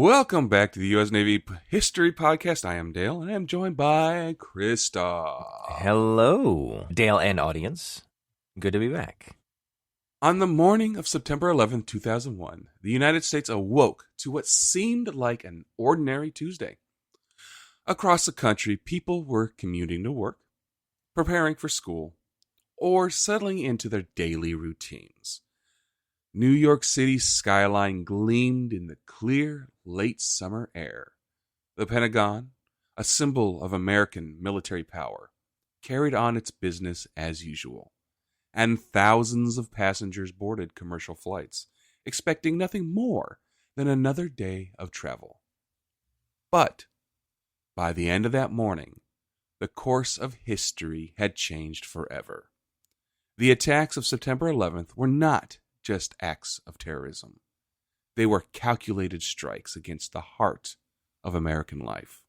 Welcome back to the U.S. Navy History Podcast. I am Dale, and I am joined by Krista. Hello, Dale and audience. Good to be back. On the morning of September 11th, 2001, the United States awoke to what seemed like an ordinary Tuesday. Across the country, people were commuting to work, preparing for school, or settling into their daily routines. New York City's skyline gleamed in the clear, late summer air. The Pentagon, a symbol of American military power, carried on its business as usual, and thousands of passengers boarded commercial flights, expecting nothing more than another day of travel. But by the end of that morning, the course of history had changed forever. The attacks of September 11th were not just acts of terrorism. They were calculated strikes against the heart of American life,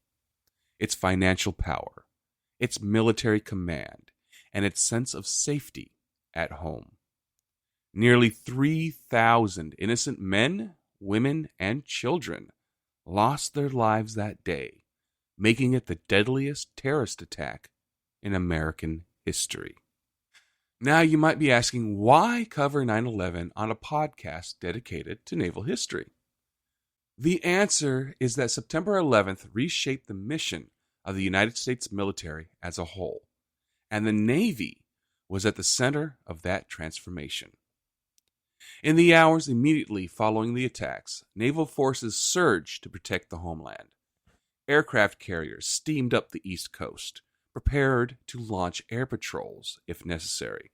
its financial power, its military command, and its sense of safety at home. Nearly 3,000 innocent men, women, and children lost their lives that day, making it the deadliest terrorist attack in American history. Now you might be asking, why cover 9/11 on a podcast dedicated to naval history? The answer is that September 11th reshaped the mission of the United States military as a whole, and the Navy was at the center of that transformation. In the hours immediately following the attacks, naval forces surged to protect the homeland. Aircraft carriers steamed up the East Coast, prepared to launch air patrols if necessary.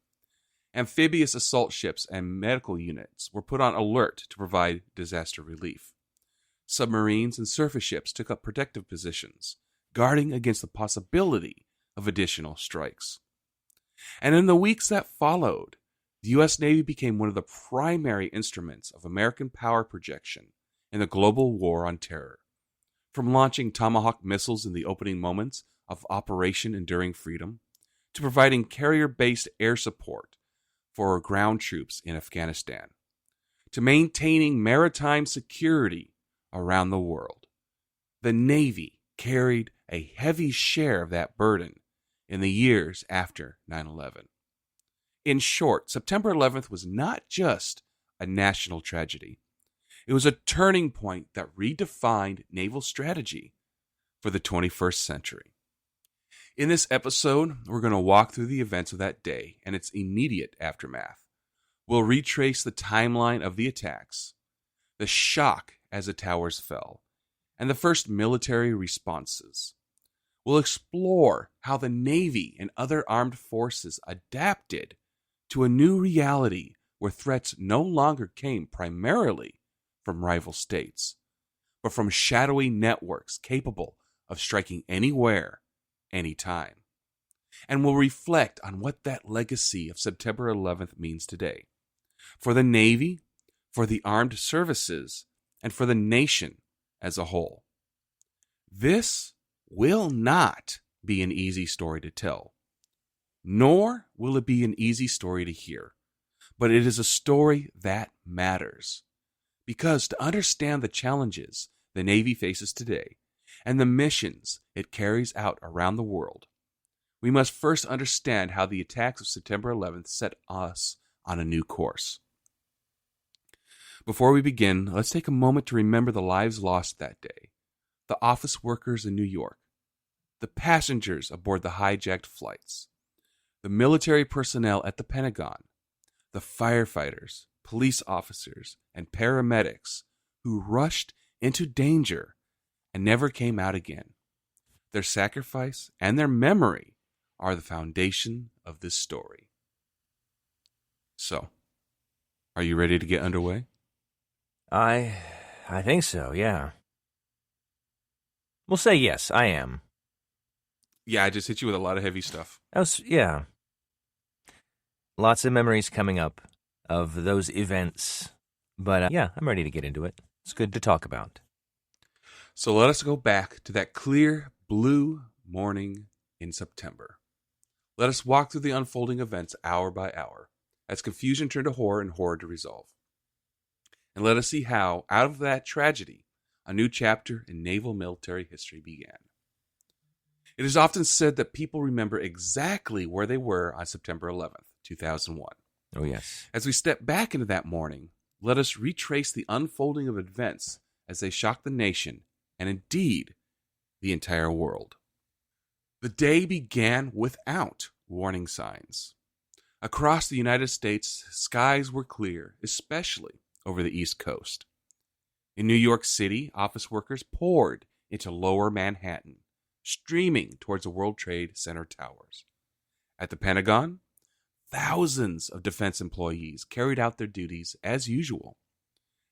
Amphibious assault ships and medical units were put on alert to provide disaster relief. Submarines and surface ships took up protective positions, guarding against the possibility of additional strikes. And in the weeks that followed, the U.S. Navy became one of the primary instruments of American power projection in the global war on terror. From launching Tomahawk missiles in the opening moments of Operation Enduring Freedom, to providing carrier-based air support for ground troops in Afghanistan, to maintaining maritime security around the world. The Navy carried a heavy share of that burden in the years after 9/11. In short, September 11th was not just a national tragedy. It was a turning point that redefined naval strategy for the 21st century. In this episode, we're going to walk through the events of that day and its immediate aftermath. We'll retrace the timeline of the attacks, the shock as the towers fell, and the first military responses. We'll explore how the Navy and other armed forces adapted to a new reality where threats no longer came primarily from rival states, but from shadowy networks capable of striking anywhere, anytime. And we'll reflect on what that legacy of September 11th means today, for the Navy, for the armed services, and for the nation as a whole. This will not be an easy story to tell, nor will it be an easy story to hear, but it is a story that matters. Because to understand the challenges the Navy faces today and the missions it carries out around the world, we must first understand how the attacks of September 11th set us on a new course. Before we begin, let's take a moment to remember the lives lost that day, the office workers in New York, the passengers aboard the hijacked flights, the military personnel at the Pentagon, the firefighters, police officers, and paramedics who rushed into danger and never came out again. Their sacrifice and their memory are the foundation of this story. So, are you ready to get underway? I think so, yeah. We'll say yes, I am. Yeah, I just hit you with a lot of heavy stuff. Yeah. Lots of memories coming up of those events. But yeah, I'm ready to get into it. It's good to talk about. So let us go back to that clear blue morning in September. Let us walk through the unfolding events hour by hour, as confusion turned to horror and horror to resolve. And let us see how, out of that tragedy, a new chapter in naval military history began. It is often said that people remember exactly where they were on September 11th, 2001. Oh, yes. As we step back into that morning, let us retrace the unfolding of events as they shocked the nation and indeed the entire world. The day began without warning signs. Across the United States, skies were clear, especially over the East Coast. In New York City, office workers poured into lower Manhattan, streaming towards the World Trade Center towers. At the Pentagon, thousands of defense employees carried out their duties as usual.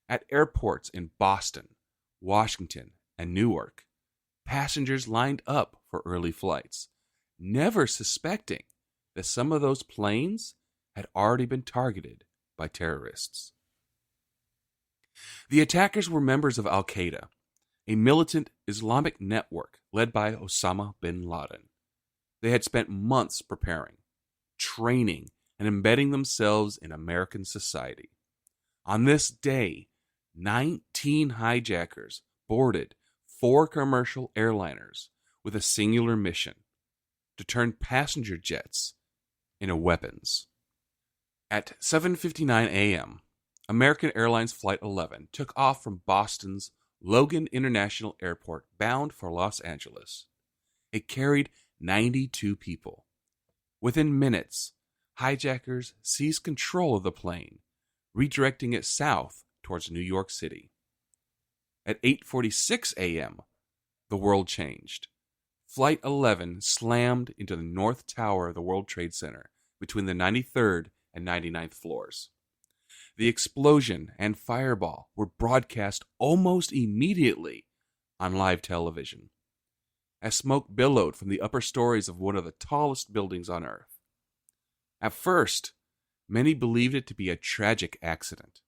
At airports in Boston, Washington, and Newark, passengers lined up for early flights, never suspecting that some of those planes had already been targeted by terrorists. The attackers were members of Al-Qaeda, a militant Islamic network led by Osama bin Laden. They had spent months preparing, training, and embedding themselves in American society. On this day, 19 hijackers boarded 4 commercial airliners with a singular mission: to turn passenger jets into weapons. At 7:59 a.m., American Airlines Flight 11 took off from Boston's Logan International Airport bound for Los Angeles. It carried 92 people. Within minutes, hijackers seized control of the plane, redirecting it south towards New York City. At 8:46 a.m., the world changed. Flight 11 slammed into the North Tower of the World Trade Center between the 93rd and 99th floors. The explosion and fireball were broadcast almost immediately on live television, as smoke billowed from the upper stories of one of the tallest buildings on Earth. At first, many believed it to be a tragic accident,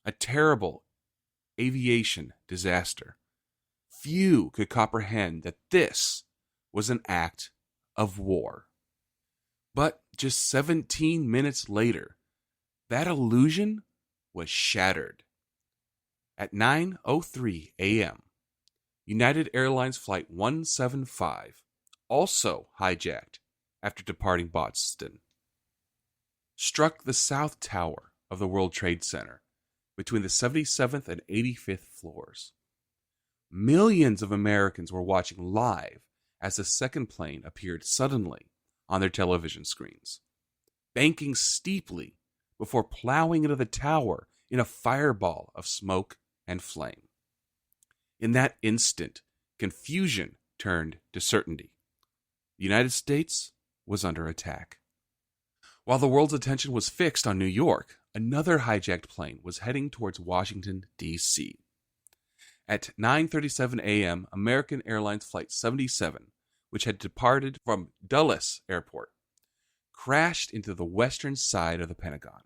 a terrible aviation disaster. Few could comprehend that this was an act of war. But just 17 minutes later, that illusion was shattered. At 9:03 a.m., United Airlines Flight 175, also hijacked after departing Boston, struck the South Tower of the World Trade Center between the 77th and 85th floors. Millions of Americans were watching live as the second plane appeared suddenly on their television screens, banking steeply before plowing into the tower in a fireball of smoke and flame. In that instant, confusion turned to certainty. The United States was under attack. While the world's attention was fixed on New York, another hijacked plane was heading towards Washington, D.C. At 9:37 a.m., American Airlines Flight 77, which had departed from Dulles Airport, crashed into the western side of the Pentagon.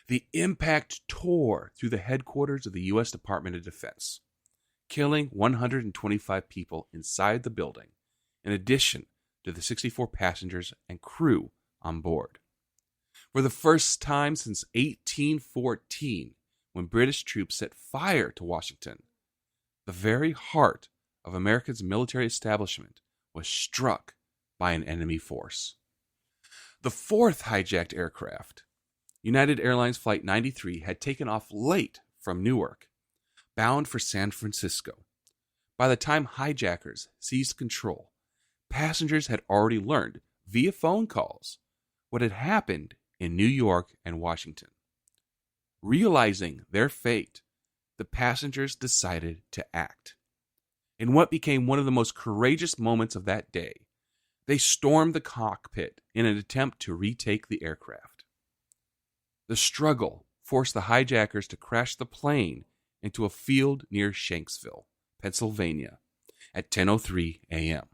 The impact tore through the headquarters of the U.S. Department of Defense, killing 125 people inside the building, in addition to the 64 passengers and crew on board. For the first time since 1814, when British troops set fire to Washington, the very heart of America's military establishment was struck by an enemy force. The fourth hijacked aircraft, United Airlines Flight 93, had taken off late from Newark, bound for San Francisco. By the time hijackers seized control, passengers had already learned via phone calls what had happened in New York and Washington. Realizing their fate, the passengers decided to act. In what became one of the most courageous moments of that day, they stormed the cockpit in an attempt to retake the aircraft. The struggle forced the hijackers to crash the plane into a field near Shanksville, Pennsylvania, at 10:03 a.m.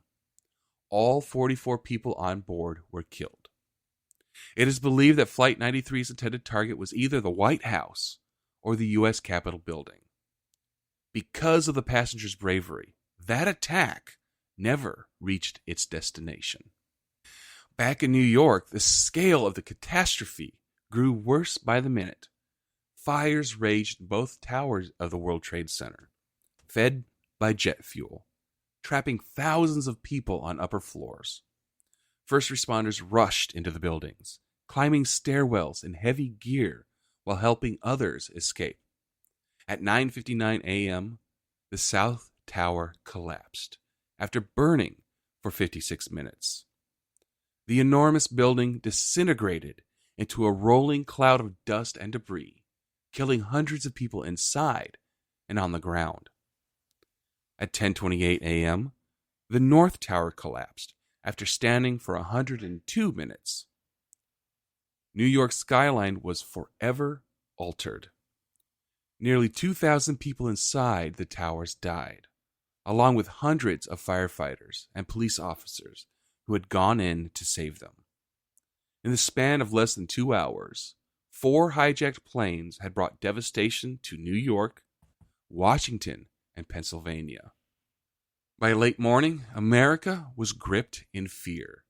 All 44 people on board were killed. It is believed that Flight 93's intended target was either the White House or the U.S. Capitol building. Because of the passengers' bravery, that attack never reached its destination. Back in New York, the scale of the catastrophe grew worse by the minute. Fires raged in both towers of the World Trade Center. fed by jet fuel, trapping thousands of people on upper floors. First responders rushed into the buildings, climbing stairwells in heavy gear while helping others escape. At 9:59 a.m., the South Tower collapsed after burning for 56 minutes. The enormous building disintegrated into a rolling cloud of dust and debris, killing hundreds of people inside and on the ground. At 10:28 a.m., the North Tower collapsed after standing for 102 minutes. New York's skyline was forever altered. Nearly 2,000 people inside the towers died, along with hundreds of firefighters and police officers who had gone in to save them. In the span of less than 2 hours, 4 hijacked planes had brought devastation to New York, Washington, and Pennsylvania. By late morning, America was gripped in fear.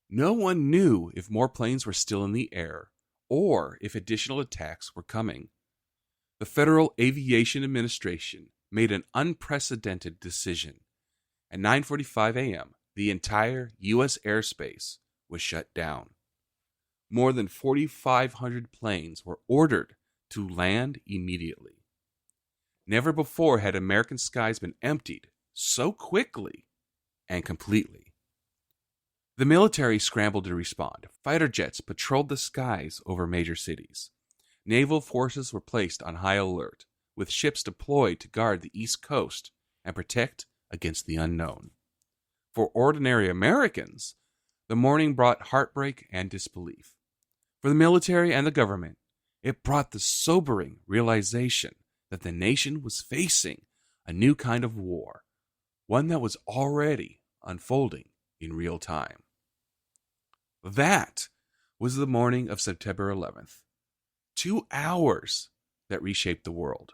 No one knew if more planes were still in the air or if additional attacks were coming. The Federal Aviation Administration made an unprecedented decision. At 9:45 a.m., the entire U.S. airspace was shut down. More than 4,500 planes were ordered to land immediately. Never before had American skies been emptied so quickly and completely. The military scrambled to respond. Fighter jets patrolled the skies over major cities. Naval forces were placed on high alert, with ships deployed to guard the East Coast and protect against the unknown. For ordinary Americans, the morning brought heartbreak and disbelief. For the military and the government, it brought the sobering realization that the nation was facing a new kind of war, one that was already unfolding in real time. That was the morning of September 11th. 2 hours that reshaped the world.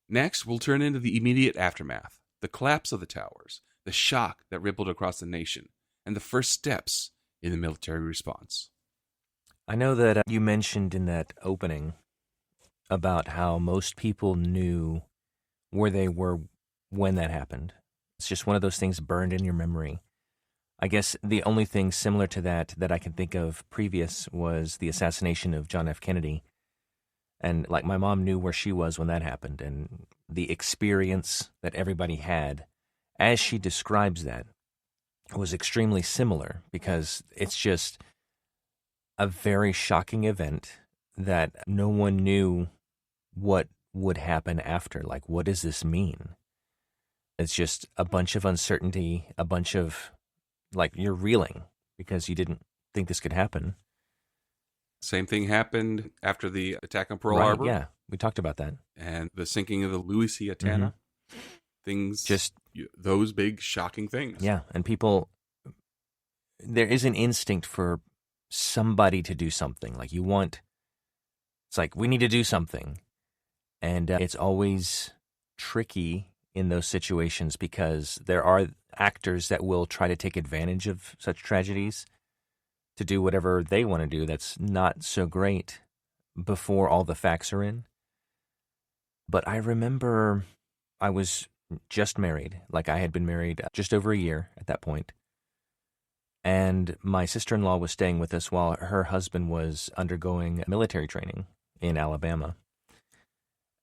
Next, we'll turn into the immediate aftermath, the collapse of the towers, the shock that rippled across the nation, and the first steps in the military response. I know that you mentioned in that opening about how most people knew where they were when that happened. It's just one of those things burned in your memory. I guess the only thing similar to that I can think of previous was the assassination of John F. Kennedy. And like my mom knew where she was when that happened, and the experience that everybody had as she describes that was extremely similar, because it's just a very shocking event that no one knew what would happen after. Like, what does this mean? It's just a bunch of uncertainty, a bunch of, like, you're reeling because you didn't think this could happen. Same thing happened after the attack on Pearl Right, Harbor. yeah, we talked about that. And the sinking of the Louisiana. Things, Just those big, shocking things. Yeah, and people, there is an instinct for somebody to do something. Like, it's like, we need to do something. And it's always tricky in those situations because there are actors that will try to take advantage of such tragedies to do whatever they want to do that's not so great before all the facts are in. But I remember I was just married. Like, I had been married just over a year at that point. And my sister-in-law was staying with us while her husband was undergoing military training in Alabama.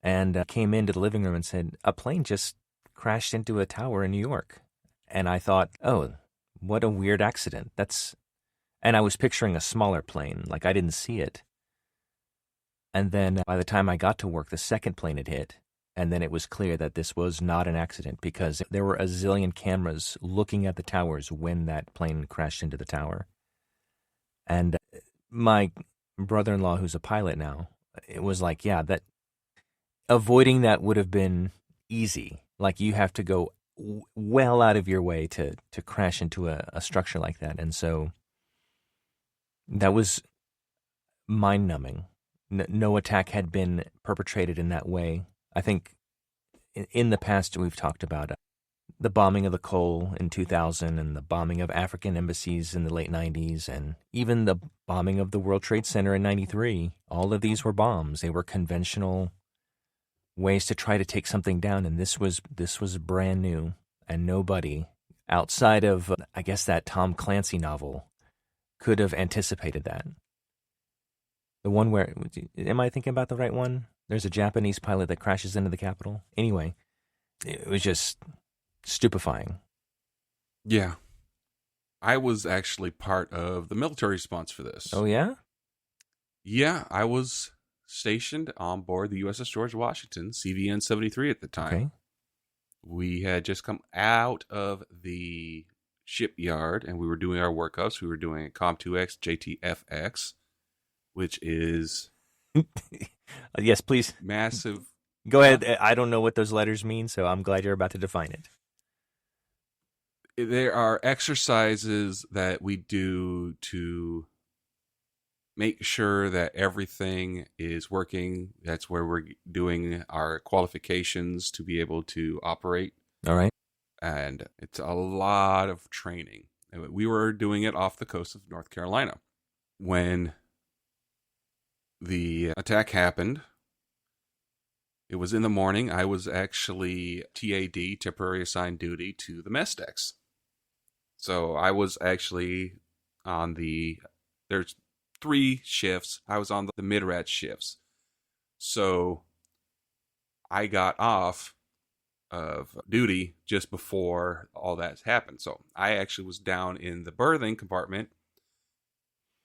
And came into the living room and said, a plane just crashed into a tower in New York. And I thought, oh, what a weird accident. And I was picturing a smaller plane, like I didn't see it. And then by the time I got to work, the second plane had hit. And then it was clear that this was not an accident because there were a zillion cameras looking at the towers when that plane crashed into the tower. And my brother-in-law, who's a pilot now, it was like, yeah, that avoiding that would have been easy. Like, you have to go well out of your way to crash into a structure like that. And so that was mind-numbing. No attack had been perpetrated in that way. I think in the past we've talked about the bombing of the Cole in 2000 and the bombing of African embassies in the late 90s and even the bombing of the World Trade Center in 93. All of these were bombs. They were conventional ways to try to take something down, and this was brand new, and nobody outside of I guess that Tom Clancy novel could have anticipated that. The one where, am I thinking about the right one? There's a Japanese pilot that crashes into the Capitol. Anyway, it was just stupefying. Yeah. I was actually part of the military response for this. Oh, yeah? Yeah, I was stationed on board the USS George Washington, CVN-73 at the time. Okay. We had just come out of the shipyard, and we were doing our workups. We were doing a COM-2X JTFX, which is Yes, please. massive. Go ahead. I don't know what those letters mean, so I'm glad you're about to define it. There are exercises that we do to make sure that everything is working. That's where we're doing our qualifications to be able to operate. All right. And it's a lot of training. We were doing it off the coast of North Carolina. When the attack happened, it was in the morning. I was actually TAD, temporary assigned duty, to the mess decks. So I was actually on there's 3 shifts. I was on the mid-rat shifts. So I got off of duty just before all that happened. So I actually was down in the berthing compartment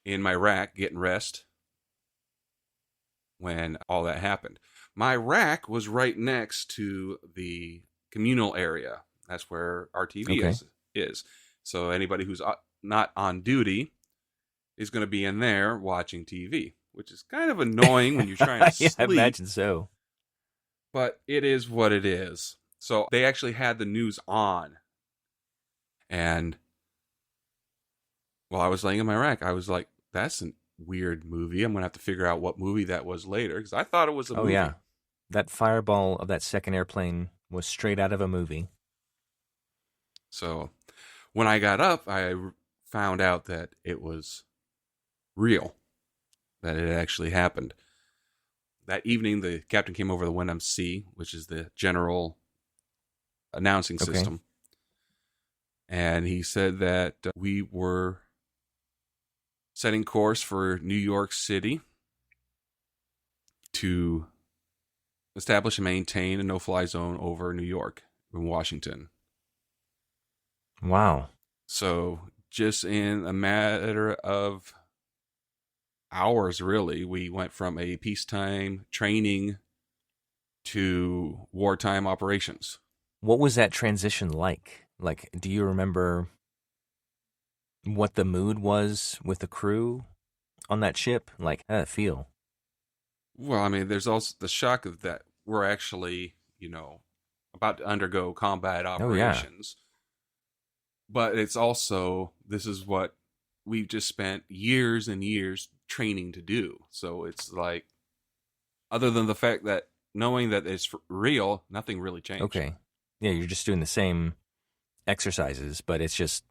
in my rack getting rest when all that happened. My rack was right next to the communal area. That's where our TV is. So anybody who's not on duty is going to be in there watching TV, which is kind of annoying when you're trying to sleep. I imagine so. But it is what it is. So they actually had the news on. And while I was laying in my rack, I was like, that's a weird movie. I'm going to have to figure out what movie that was later, because I thought it was a movie. Oh, yeah. That fireball of that second airplane was straight out of a movie. So when I got up, I found out that it was real, that it actually happened. That evening, the captain came over the WNMC, which is the general announcing system. And he said that we were setting course for New York City to establish and maintain a no-fly zone over New York and Washington. Wow. So just in a matter of hours, really, we went from a peacetime training to wartime operations. What was that transition like? Like, do you remember what the mood was with the crew on that ship? Like, how did it feel? Well, I mean, there's also the shock of that we're actually, about to undergo combat operations. Oh, yeah. But it's also, this is what we've just spent years and years training to do. So it's like, other than the fact that knowing that it's real, nothing really changed. Okay. Yeah, you're just doing the same exercises, but it's just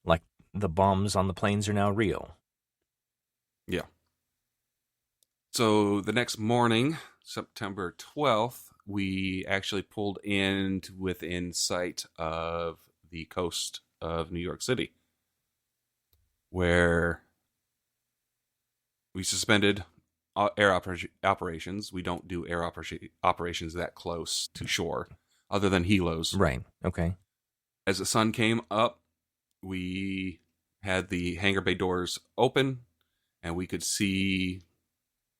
like the bombs on the planes are now real. Yeah. So the next morning, September 12th, we actually pulled in to within sight of the coast of New York City, where we suspended air operations. We don't do air operations that close to shore, other than helos. Right. Okay. As the sun came up, we had the hangar bay doors open, and we could see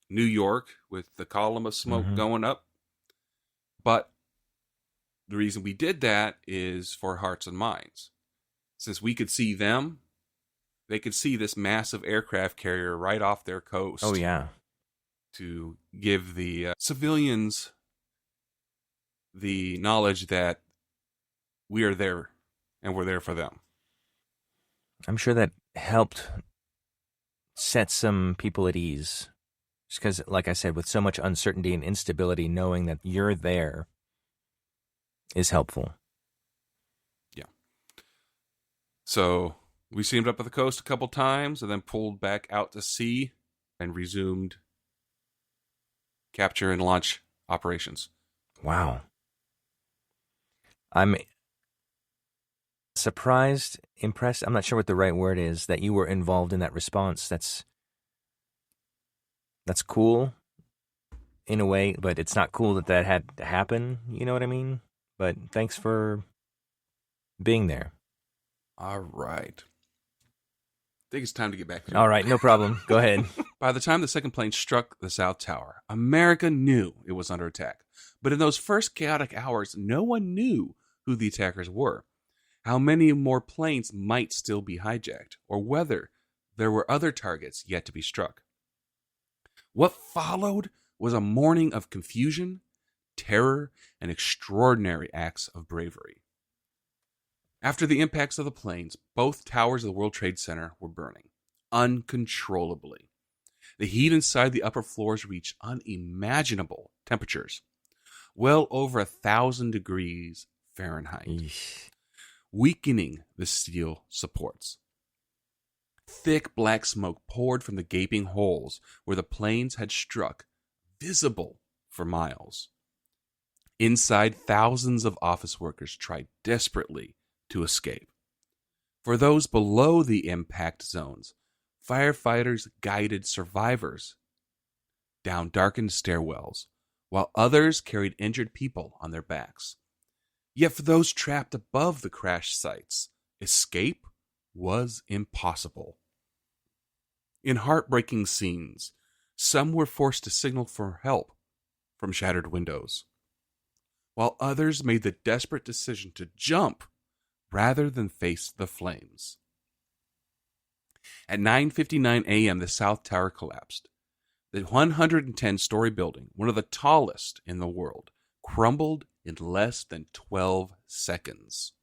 New York with the column of smoke going up. But the reason we did that is for hearts and minds. Since we could see them, they could see this massive aircraft carrier right off their coast. Oh, yeah. To give the civilians the knowledge that we are there and we're there for them. I'm sure that helped set some people at ease. Just because, like I said, with so much uncertainty and instability, knowing that you're there is helpful. Yeah. So we steamed up at the coast a couple times and then pulled back out to sea and resumed capture and launch operations. Wow. I'm surprised, impressed. I'm not sure what the right word is, that you were involved in that response. That's cool in a way, but it's not cool that that had to happen. You know what I mean? But thanks for being there. All right. I think it's time to get back to it. All right, no problem. Go ahead. By the time the second plane struck the South Tower, America knew it was under attack. But in those first chaotic hours, no one knew who the attackers were, how many more planes might still be hijacked, or whether there were other targets yet to be struck. What followed was a morning of confusion, terror, and extraordinary acts of bravery. After the impacts of the planes, both towers of the World Trade Center were burning uncontrollably. The heat inside the upper floors reached unimaginable temperatures, well over 1,000 degrees Fahrenheit, Eesh. weakening the steel supports. Thick black smoke poured from the gaping holes where the planes had struck, visible for miles. Inside, thousands of office workers tried desperately to escape. For those below the impact zones, firefighters guided survivors down darkened stairwells, while others carried injured people on their backs. Yet for those trapped above the crash sites, escape was impossible. In heartbreaking scenes, some were forced to signal for help from shattered windows, while others made the desperate decision to jump rather than face the flames. At 9:59 a.m., the South Tower collapsed. The 110-story building, one of the tallest in the world, crumbled in less than 12 seconds.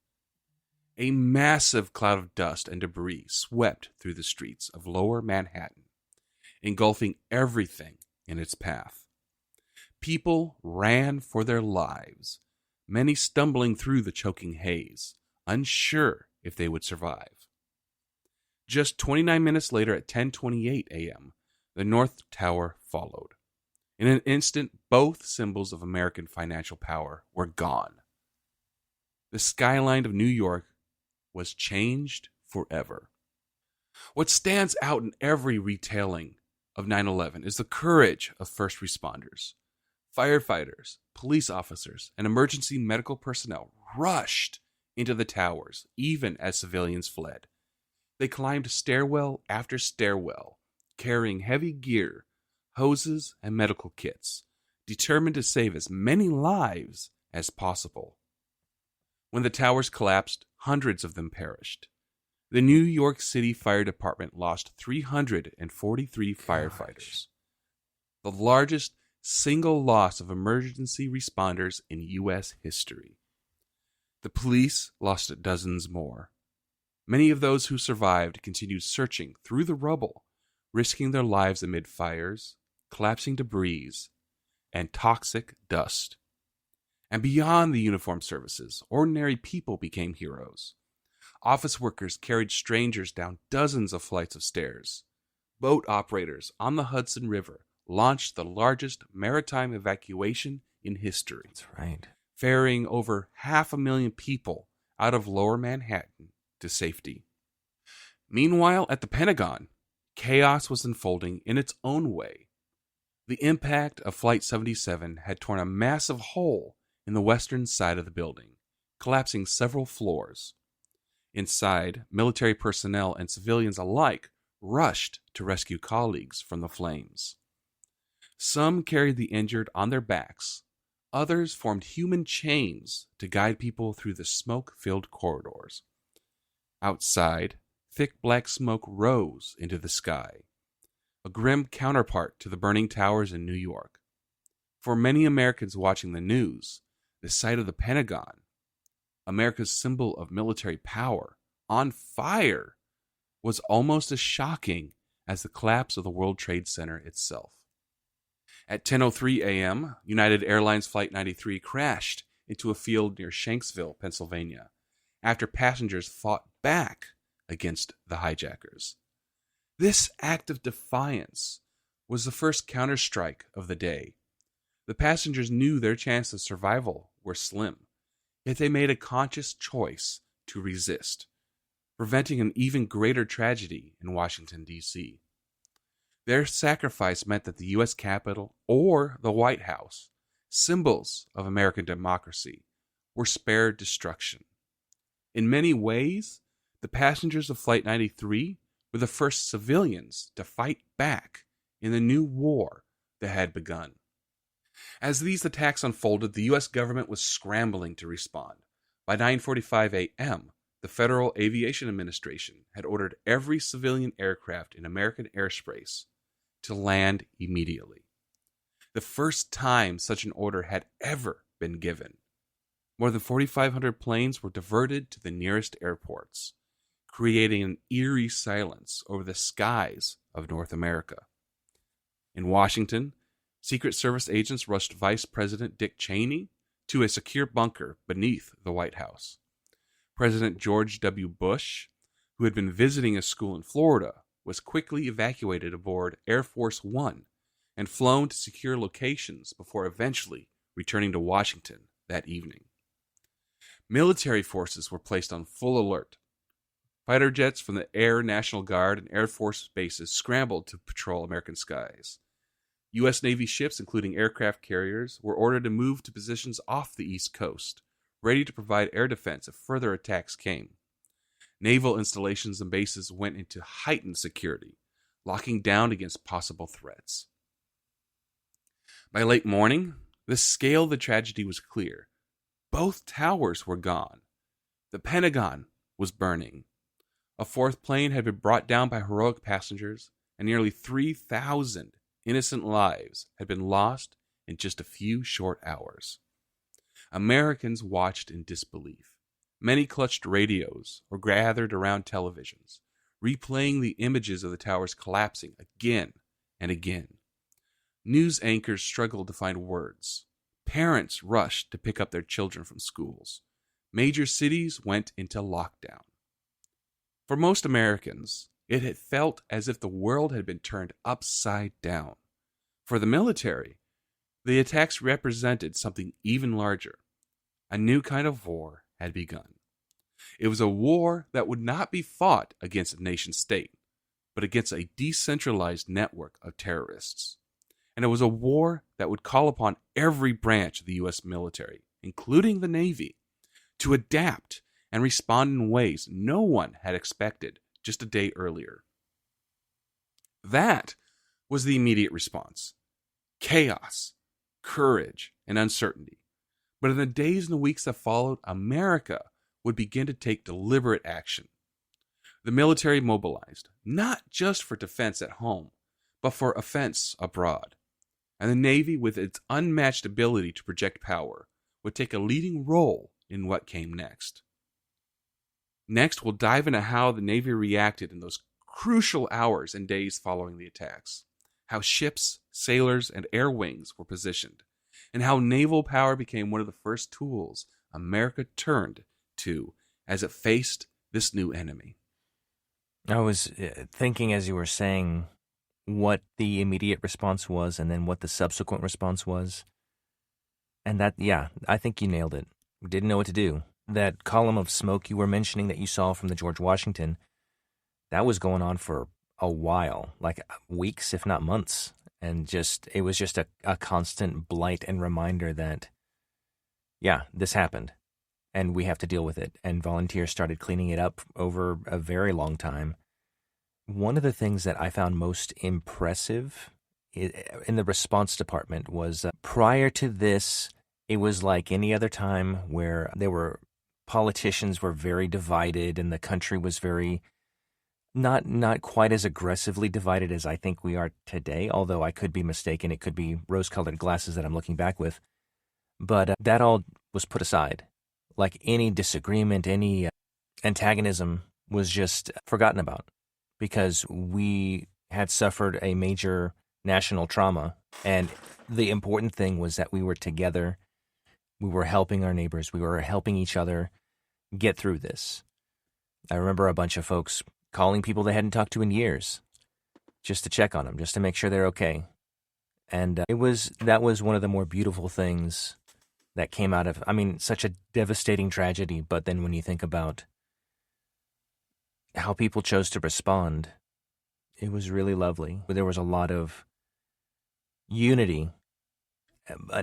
A massive cloud of dust and debris swept through the streets of lower Manhattan, engulfing everything in its path. People ran for their lives, many stumbling through the choking haze, unsure if they would survive. Just 29 minutes later, at 10:28 a.m., the North Tower followed. In an instant, both symbols of American financial power were gone. The skyline of New York was changed forever. What stands out in every retelling of 9/11 is the courage of first responders. Firefighters, police officers, and emergency medical personnel rushed into the towers, even as civilians fled. They climbed stairwell after stairwell, carrying heavy gear, hoses, and medical kits, determined to save as many lives as possible. When the towers collapsed, hundreds of them perished. The New York City Fire Department lost 343 firefighters, the largest single loss of emergency responders in U.S. history. The police lost dozens more. Many of those who survived continued searching through the rubble, risking their lives amid fires, collapsing debris, and toxic dust. And beyond the uniformed services, ordinary people became heroes. Office workers carried strangers down dozens of flights of stairs. Boat operators on the Hudson River launched the largest maritime evacuation in history. That's right. Ferrying over 500,000 people out of lower Manhattan to safety. Meanwhile, at the Pentagon, chaos was unfolding in its own way. The impact of Flight 77 had torn a massive hole in the western side of the building, collapsing several floors. Inside, military personnel and civilians alike rushed to rescue colleagues from the flames. Some carried the injured on their backs. Others formed human chains to guide people through the smoke-filled corridors. Outside, thick black smoke rose into the sky, a grim counterpart to the burning towers in New York. For many Americans watching the news, the sight of the Pentagon, America's symbol of military power, on fire, was almost as shocking as the collapse of the World Trade Center itself. At 10:03 a.m., United Airlines Flight 93 crashed into a field near Shanksville, Pennsylvania, after passengers fought back against the hijackers. This act of defiance was the first counterstrike of the day. The passengers knew their chances of survival were slim, yet they made a conscious choice to resist, preventing an even greater tragedy in Washington, D.C. Their sacrifice meant that the U.S. Capitol or the White House, symbols of American democracy, were spared destruction. In many ways, the passengers of Flight 93 were the first civilians to fight back in the new war that had begun. As these attacks unfolded, the U.S. government was scrambling to respond. By 9:45 a.m., the Federal Aviation Administration had ordered every civilian aircraft in American airspace to land immediately. The first time such an order had ever been given. More than 4,500 planes were diverted to the nearest airports, creating an eerie silence over the skies of North America. In Washington, Secret Service agents rushed Vice President Dick Cheney to a secure bunker beneath the White House. President George W. Bush, who had been visiting a school in Florida, was quickly evacuated aboard Air Force One and flown to secure locations before eventually returning to Washington that evening. Military forces were placed on full alert. Fighter jets from the Air National Guard and Air Force bases scrambled to patrol American skies. U.S. Navy ships, including aircraft carriers, were ordered to move to positions off the East Coast, ready to provide air defense if further attacks came. Naval installations and bases went into heightened security, locking down against possible threats. By late morning, the scale of the tragedy was clear. Both towers were gone. The Pentagon was burning. A fourth plane had been brought down by heroic passengers, and nearly 3,000 innocent lives had been lost in just a few short hours. Americans watched in disbelief. Many clutched radios or gathered around televisions, replaying the images of the towers collapsing again and again. News anchors struggled to find words. Parents rushed to pick up their children from schools. Major cities went into lockdown. For most Americans, it had felt as if the world had been turned upside down. For the military, the attacks represented something even larger. A new kind of war had begun. It was a war that would not be fought against a nation state, but against a decentralized network of terrorists. And it was a war that would call upon every branch of the U.S. military, including the Navy, to adapt and respond in ways no one had expected just a day earlier. That was the immediate response. Chaos, courage, and uncertainty. But in the days and the weeks that followed, America would begin to take deliberate action. The military mobilized, not just for defense at home, but for offense abroad. And the Navy, with its unmatched ability to project power, would take a leading role in what came next. Next, we'll dive into how the Navy reacted in those crucial hours and days following the attacks, how ships, sailors, and air wings were positioned, and how naval power became one of the first tools America turned to as it faced this new enemy. I was thinking as you were saying what the immediate response was and then what the subsequent response was. And that, yeah, I think you nailed it. We didn't know what to do. That column of smoke you were mentioning that you saw from the George Washington, that was going on for a while, like weeks, if not months. And it was just a constant blight and reminder that, yeah, this happened and we have to deal with it. And volunteers started cleaning it up over a very long time. One of the things that I found most impressive in the response department was prior to this, it was like any other time where politicians were very divided and the country was very not quite as aggressively divided as I think we are today, although I could be mistaken. It could be rose-colored glasses that I'm looking back with. But that all was put aside. Like any disagreement, any antagonism was just forgotten about because we had suffered a major national trauma. And the important thing was that we were together. We were helping our neighbors. We were helping each other get through this. I remember a bunch of folks calling people they hadn't talked to in years just to check on them, just to make sure they're okay. And that was one of the more beautiful things that came out of, I mean, such a devastating tragedy. But then when you think about how people chose to respond, it was really lovely. There was a lot of unity,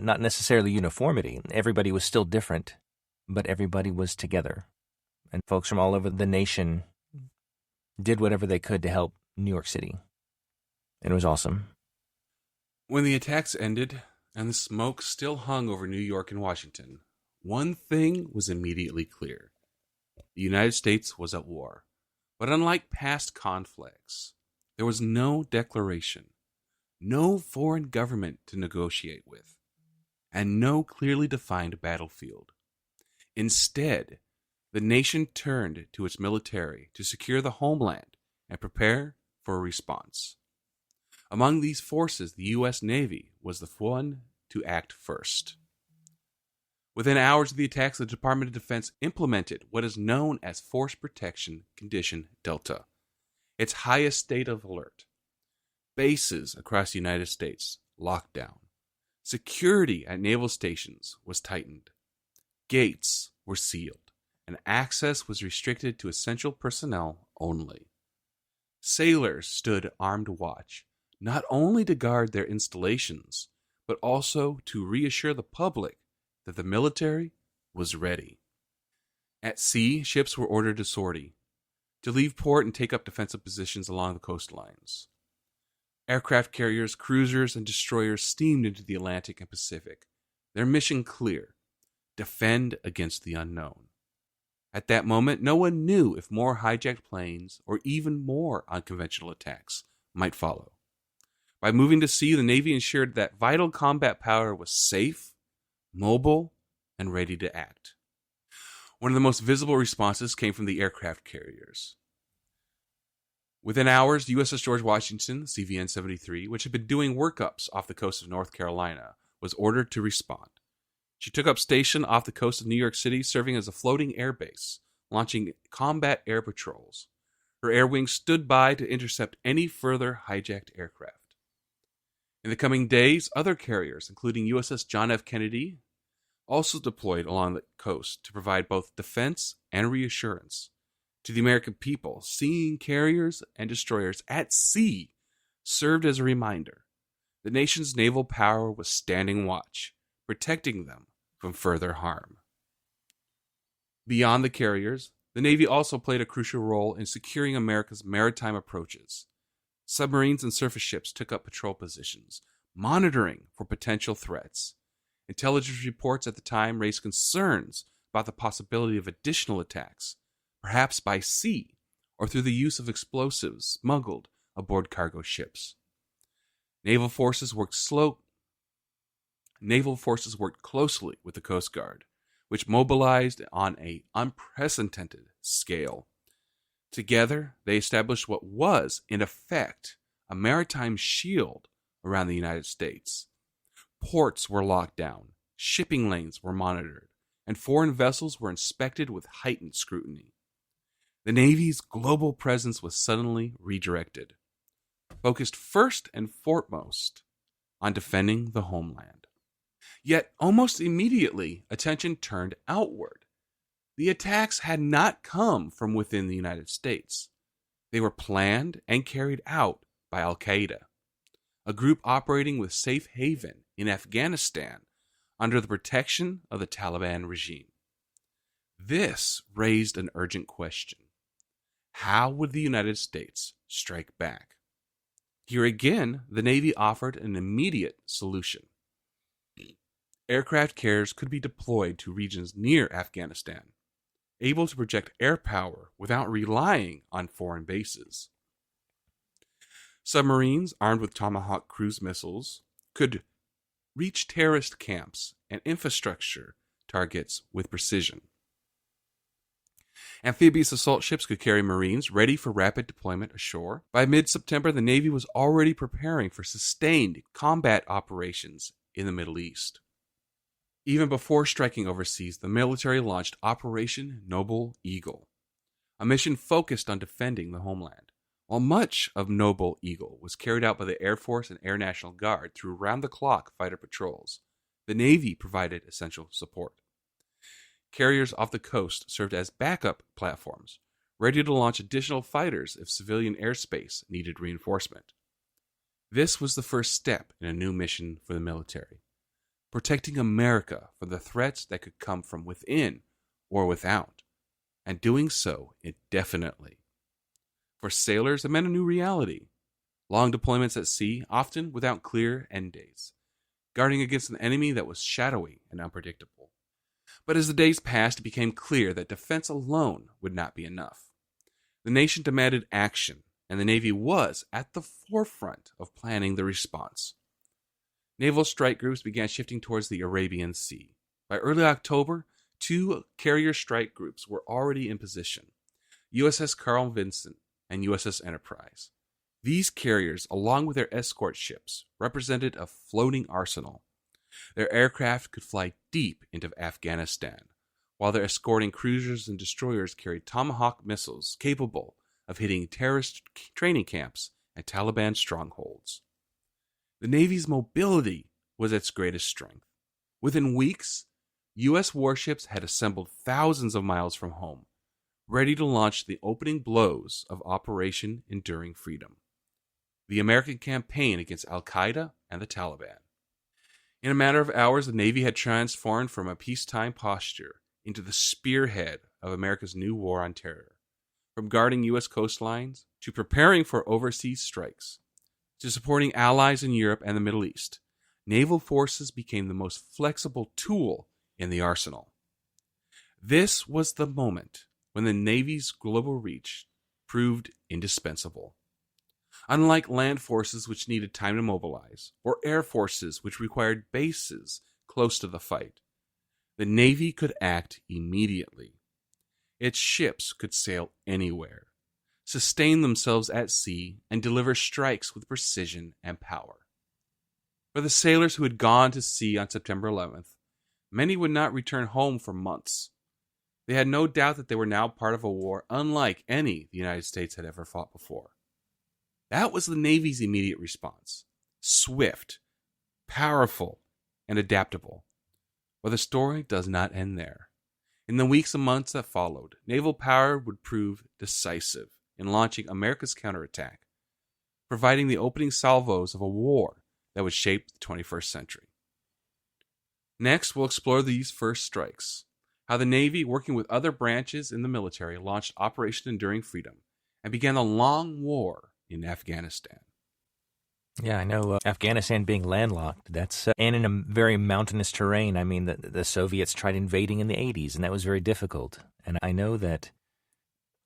not necessarily uniformity. Everybody was still different, but everybody was together. And folks from all over the nation did whatever they could to help New York City. And it was awesome. When the attacks ended and the smoke still hung over New York and Washington, one thing was immediately clear. The United States was at war. But unlike past conflicts, there was no declaration, no foreign government to negotiate with, and no clearly defined battlefield. Instead, the nation turned to its military to secure the homeland and prepare for a response. Among these forces, the U.S. Navy was the one to act first. Within hours of the attacks, the Department of Defense implemented what is known as Force Protection Condition Delta, its highest state of alert. Bases across the United States locked down. Security at naval stations was tightened. Gates were sealed, and access was restricted to essential personnel only. Sailors stood armed watch, not only to guard their installations, but also to reassure the public that the military was ready. At sea, ships were ordered to sortie, to leave port and take up defensive positions along the coastlines. Aircraft carriers, cruisers, and destroyers steamed into the Atlantic and Pacific, their mission clear: defend against the unknown. At that moment, no one knew if more hijacked planes or even more unconventional attacks might follow. By moving to sea, the Navy ensured that vital combat power was safe, mobile, and ready to act. One of the most visible responses came from the aircraft carriers. Within hours, the USS George Washington, CVN-73, which had been doing workups off the coast of North Carolina, was ordered to respond. She took up station off the coast of New York City, serving as a floating airbase, launching combat air patrols. Her air wing stood by to intercept any further hijacked aircraft. In the coming days, other carriers, including USS John F. Kennedy, also deployed along the coast to provide both defense and reassurance to the American people. Seeing carriers and destroyers at sea served as a reminder the nation's naval power was standing watch, protecting them from further harm. Beyond the carriers, the Navy also played a crucial role in securing America's maritime approaches. Submarines and surface ships took up patrol positions, monitoring for potential threats. Intelligence reports at the time raised concerns about the possibility of additional attacks, perhaps by sea or through the use of explosives smuggled aboard cargo ships. Naval forces worked closely with the Coast Guard, which mobilized on an unprecedented scale. Together, they established what was, in effect, a maritime shield around the United States. Ports were locked down, shipping lanes were monitored, and foreign vessels were inspected with heightened scrutiny. The Navy's global presence was suddenly redirected, focused first and foremost on defending the homeland. Yet, almost immediately, attention turned outward. The attacks had not come from within the United States. They were planned and carried out by Al-Qaeda, a group operating with safe haven in Afghanistan under the protection of the Taliban regime. This raised an urgent question. How would the United States strike back? Here again, the Navy offered an immediate solution. Aircraft carriers could be deployed to regions near Afghanistan, able to project air power without relying on foreign bases. Submarines armed with Tomahawk cruise missiles could reach terrorist camps and infrastructure targets with precision. Amphibious assault ships could carry Marines ready for rapid deployment ashore. By mid-September, the Navy was already preparing for sustained combat operations in the Middle East. Even before striking overseas, the military launched Operation Noble Eagle, a mission focused on defending the homeland. while much of Noble Eagle was carried out by the Air Force and Air National Guard through round-the-clock fighter patrols, the Navy provided essential support. Carriers off the coast served as backup platforms, ready to launch additional fighters if civilian airspace needed reinforcement. This was the first step in a new mission for the military, protecting America from the threats that could come from within or without, and doing so indefinitely. For sailors, it meant a new reality. Long deployments at sea, often without clear end dates, guarding against an enemy that was shadowy and unpredictable. But as the days passed, it became clear that defense alone would not be enough. The nation demanded action, and the Navy was at the forefront of planning the response. Naval strike groups began shifting towards the Arabian Sea. By early October, 2 carrier strike groups were already in position: USS Carl Vinson and USS Enterprise. These carriers, along with their escort ships, represented a floating arsenal. Their aircraft could fly deep into Afghanistan, while their escorting cruisers and destroyers carried Tomahawk missiles capable of hitting terrorist training camps and Taliban strongholds. The Navy's mobility was its greatest strength. Within weeks, U.S. warships had assembled thousands of miles from home, ready to launch the opening blows of Operation Enduring Freedom, the American campaign against al-Qaeda and the Taliban. In a matter of hours, the Navy had transformed from a peacetime posture into the spearhead of America's new war on terror. From guarding U.S. coastlines, to preparing for overseas strikes, to supporting allies in Europe and the Middle East, naval forces became the most flexible tool in the arsenal. This was the moment when the Navy's global reach proved indispensable. Unlike land forces which needed time to mobilize, or air forces which required bases close to the fight, the Navy could act immediately. Its ships could sail anywhere, sustain themselves at sea, and deliver strikes with precision and power. For the sailors who had gone to sea on September 11th, many would not return home for months. They had no doubt that they were now part of a war unlike any the United States had ever fought before. That was the Navy's immediate response: swift, powerful, and adaptable. But the story does not end there. In the weeks and months that followed, naval power would prove decisive in launching America's counterattack, providing the opening salvos of a war that would shape the 21st century. Next, we'll explore these first strikes, how the Navy, working with other branches in the military, launched Operation Enduring Freedom and began the long war in Afghanistan. Yeah, I know Afghanistan being landlocked, that's and in a very mountainous terrain. I mean, the Soviets tried invading in the 80s, and that was very difficult. And I know that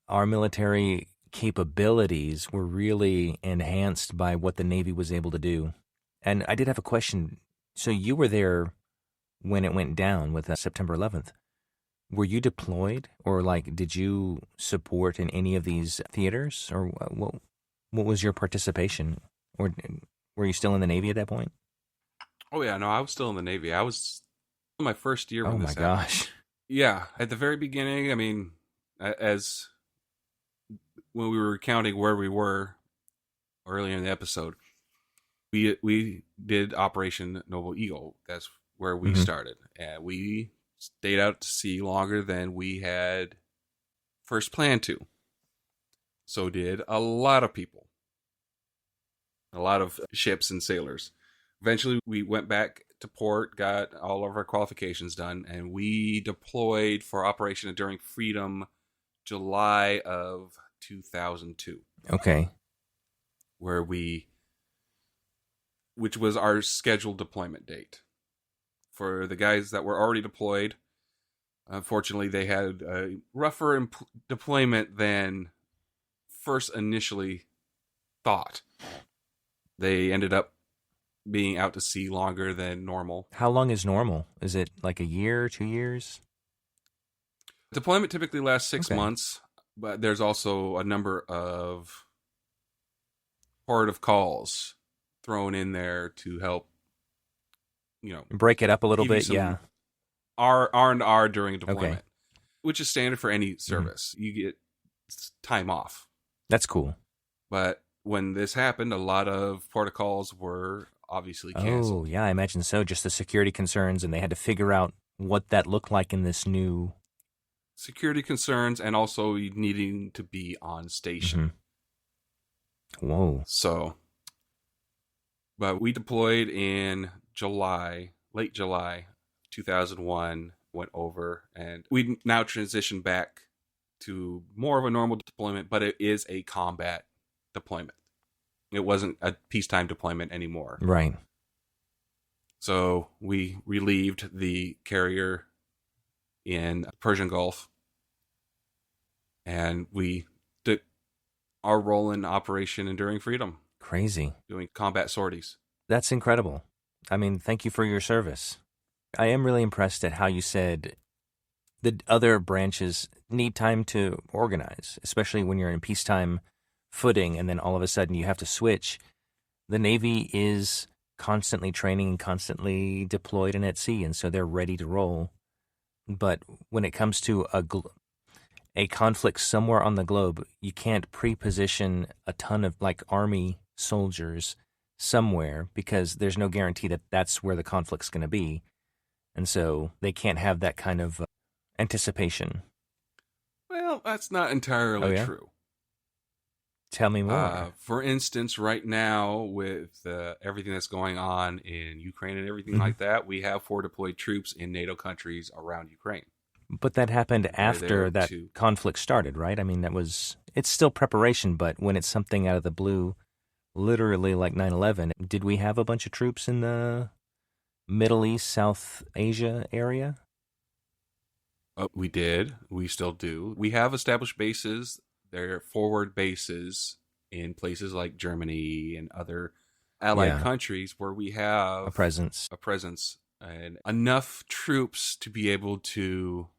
our military capabilities were really enhanced by what the Navy was able to do. And I did have a question. So you were there when it went down with September 11th. Were you deployed, or did you support in any of these theaters, or what was your participation? Or were you still in the Navy at that point? Oh, yeah, no, I was still in the Navy. I was in my first year when this happened. Oh, my gosh. Yeah, at the very beginning, I mean, as when we were recounting where we were earlier in the episode, we did Operation Noble Eagle. That's where we started. And we stayed out to sea longer than we had first planned to. So did a lot of people. A lot of ships and sailors. Eventually, we went back to port, got all of our qualifications done, and we deployed for Operation Enduring Freedom July of 2002. Okay. Which was our scheduled deployment date. For the guys that were already deployed, unfortunately, they had a rougher deployment than first initially thought. They ended up being out to sea longer than normal. How long is normal? Is it like a year, 2 years? Deployment typically lasts 6 months, but there's also a number of port of calls thrown in there to help, break it up a little bit. Yeah. R&R during deployment, which is standard for any service. You get time off. That's cool. But when this happened, a lot of protocols were obviously canceled. Oh, yeah, I imagine so. Just the security concerns, and they had to figure out what that looked like in this new. Security concerns and also needing to be on station. Whoa. So, but we deployed in July, late July 2001, went over, and we now transitioned back to more of a normal deployment, but it is a combat deployment. It wasn't a peacetime deployment anymore. Right. So we relieved the carrier in Persian Gulf, and we did our role in Operation Enduring Freedom, Crazy. doing combat sorties. That's incredible. I mean, thank you for your service. I am really impressed at how you said the other branches need time to organize, especially when you're in peacetime footing and then all of a sudden you have to switch. The Navy is constantly training and constantly deployed and at sea, and so they're ready to roll. But when it comes to a conflict somewhere on the globe, you can't pre-position a ton of like Army soldiers somewhere because there's no guarantee that that's where the conflict's going to be. And so they can't have that kind of anticipation. Well, that's not entirely yeah? true. Tell me more. For instance, right now with everything that's going on in Ukraine and everything like that, we have 4 deployed troops in NATO countries around Ukraine. But that happened after that conflict started, right? I mean, it's still preparation, but when it's something out of the blue, literally like 9/11, did we have a bunch of troops in the Middle East, South Asia area? We did. We still do. We have established bases. They're forward bases in places like Germany and other allied countries where we have a presence and enough troops to be able to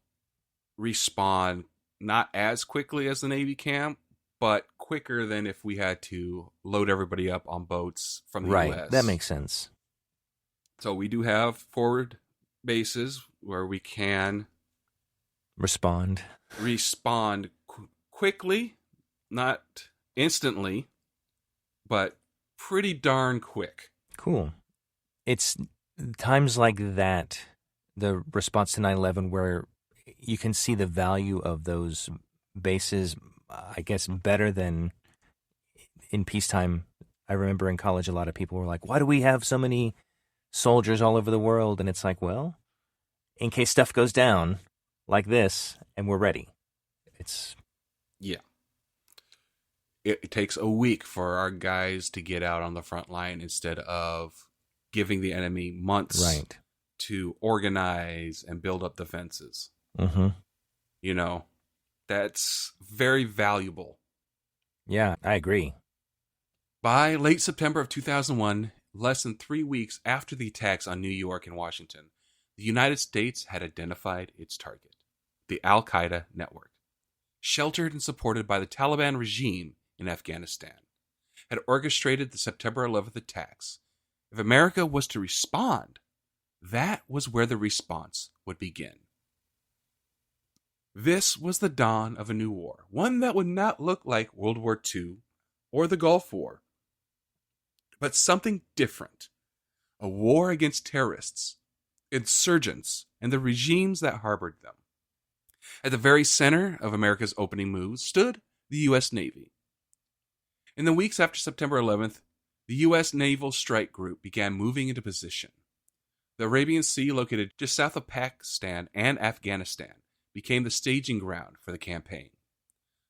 respond not as quickly as the Navy can, but quicker than if we had to load everybody up on boats from the right. U.S. That makes sense. So we do have forward bases where we can respond quickly, not instantly, but pretty darn quick. Cool. It's times like that, the response to 9/11, where you can see the value of those bases, I guess, better than in peacetime. I remember in college, a lot of people were like, why do we have so many soldiers all over the world? And it's like, well, in case stuff goes down like this, and we're ready. Yeah. It takes a week for our guys to get out on the front line instead of giving the enemy months to organize and build up defenses. Mm-hmm. You know, that's very valuable. Yeah, I agree. By late September of 2001, less than 3 weeks after the attacks on New York and Washington, the United States had identified its target, the Al-Qaeda network. Sheltered and supported by the Taliban regime in Afghanistan, had orchestrated the September 11th attacks. If America was to respond, that was where the response would begin. This was the dawn of a new war, one that would not look like World War II or the Gulf War, but something different. A war against terrorists, insurgents, and the regimes that harbored them. At the very center of America's opening moves stood the U.S. Navy. In the weeks after September 11th, the U.S. Naval Strike Group began moving into position. The Arabian Sea, located just south of Pakistan and Afghanistan, became the staging ground for the campaign.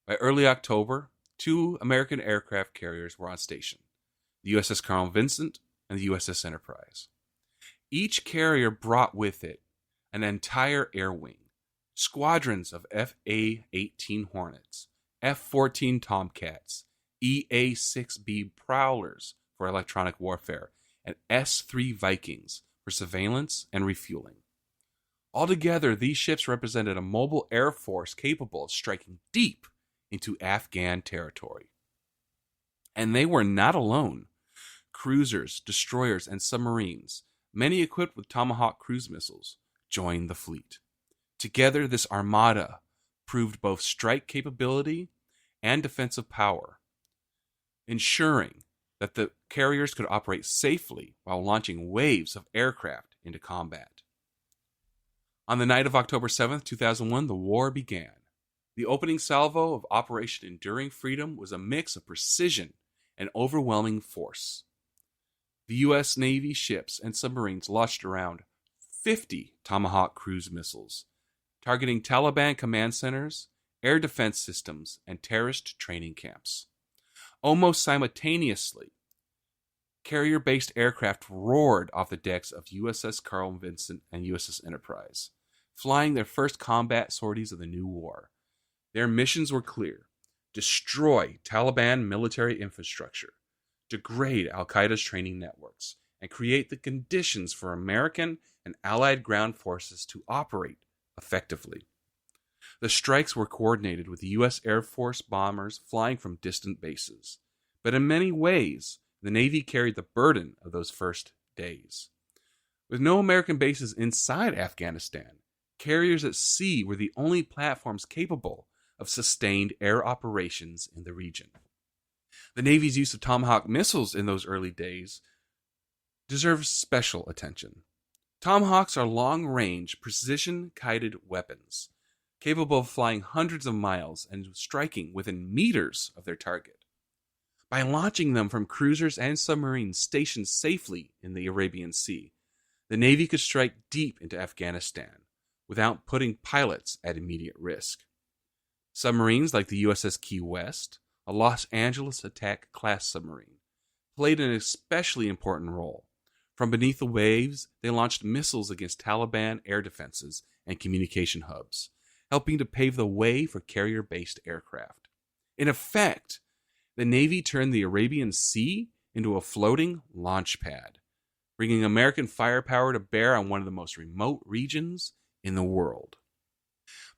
By early October, 2 American aircraft carriers were on station, the USS Carl Vinson and the USS Enterprise. Each carrier brought with it an entire air wing, squadrons of FA-18 Hornets, F-14 Tomcats, EA-6B Prowlers for electronic warfare, and S-3 Vikings for surveillance and refueling. Altogether, these ships represented a mobile air force capable of striking deep into Afghan territory. And they were not alone. Cruisers, destroyers, and submarines, many equipped with Tomahawk cruise missiles, joined the fleet. Together, this armada proved both strike capability and defensive power. ensuring that the carriers could operate safely while launching waves of aircraft into combat. On the night of October 7th, 2001, the war began. The opening salvo of Operation Enduring Freedom was a mix of precision and overwhelming force. The U.S. Navy ships and submarines launched around 50 Tomahawk cruise missiles, targeting Taliban command centers, air defense systems, and terrorist training camps. Almost simultaneously, carrier-based aircraft roared off the decks of USS Carl Vinson and USS Enterprise, flying their first combat sorties of the new war. Their missions were clear: destroy Taliban military infrastructure, degrade al-Qaeda's training networks, and create the conditions for American and Allied ground forces to operate effectively. The strikes were coordinated with the U.S. Air Force bombers flying from distant bases, but in many ways, the Navy carried the burden of those first days. With no American bases inside Afghanistan, carriers at sea were the only platforms capable of sustained air operations in the region. The Navy's use of Tomahawk missiles in those early days deserves special attention. Tomahawks are long-range, precision-guided weapons, capable of flying hundreds of miles and striking within meters of their target. By launching them from cruisers and submarines stationed safely in the Arabian Sea, the Navy could strike deep into Afghanistan without putting pilots at immediate risk. Submarines like the USS Key West, a Los Angeles attack-class submarine, played an especially important role. From beneath the waves, they launched missiles against Taliban air defenses and communication hubs, helping to pave the way for carrier-based aircraft. In effect, the Navy turned the Arabian Sea into a floating launch pad, bringing American firepower to bear on one of the most remote regions in the world.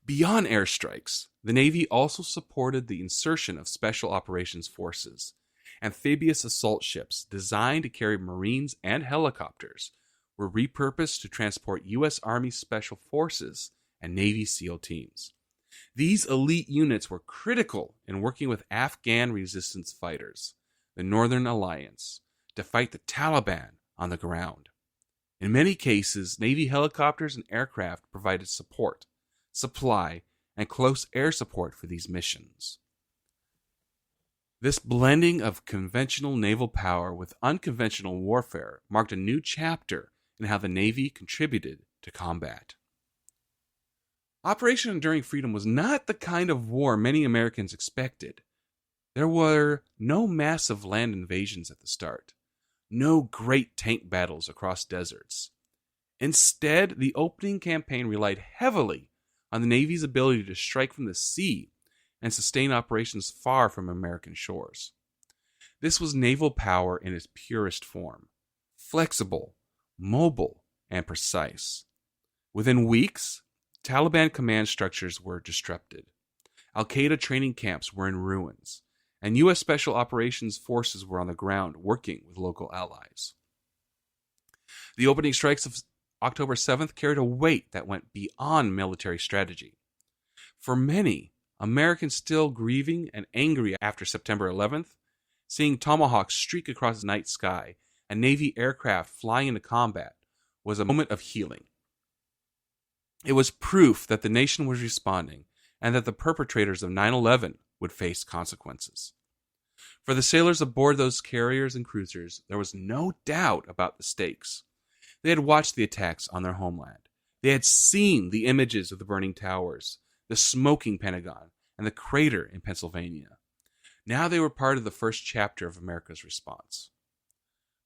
Beyond airstrikes, the Navy also supported the insertion of Special Operations Forces, amphibious assault ships designed to carry Marines and helicopters were repurposed to transport U.S. Army Special Forces and Navy SEAL teams. These elite units were critical in working with Afghan resistance fighters, the Northern Alliance, to fight the Taliban on the ground. In many cases, Navy helicopters and aircraft provided support, supply, and close air support for these missions. This blending of conventional naval power with unconventional warfare marked a new chapter in how the Navy contributed to combat. Operation Enduring Freedom was not the kind of war many Americans expected. There were no massive land invasions at the start, no great tank battles across deserts. Instead, the opening campaign relied heavily on the Navy's ability to strike from the sea and sustain operations far from American shores. This was naval power in its purest form: flexible, mobile, and precise. Within weeks, Taliban command structures were disrupted. Al-Qaeda training camps were in ruins, and U.S. Special Operations Forces were on the ground working with local allies. The opening strikes of October 7th carried a weight that went beyond military strategy. For many, Americans still grieving and angry after September 11th, seeing Tomahawks streak across the night sky and Navy aircraft flying into combat was a moment of healing. It was proof that the nation was responding and that the perpetrators of 9/11 would face consequences. For the sailors aboard those carriers and cruisers, there was no doubt about the stakes. They had watched the attacks on their homeland. They had seen the images of the burning towers, the smoking Pentagon, and the crater in Pennsylvania. Now they were part of the first chapter of America's response.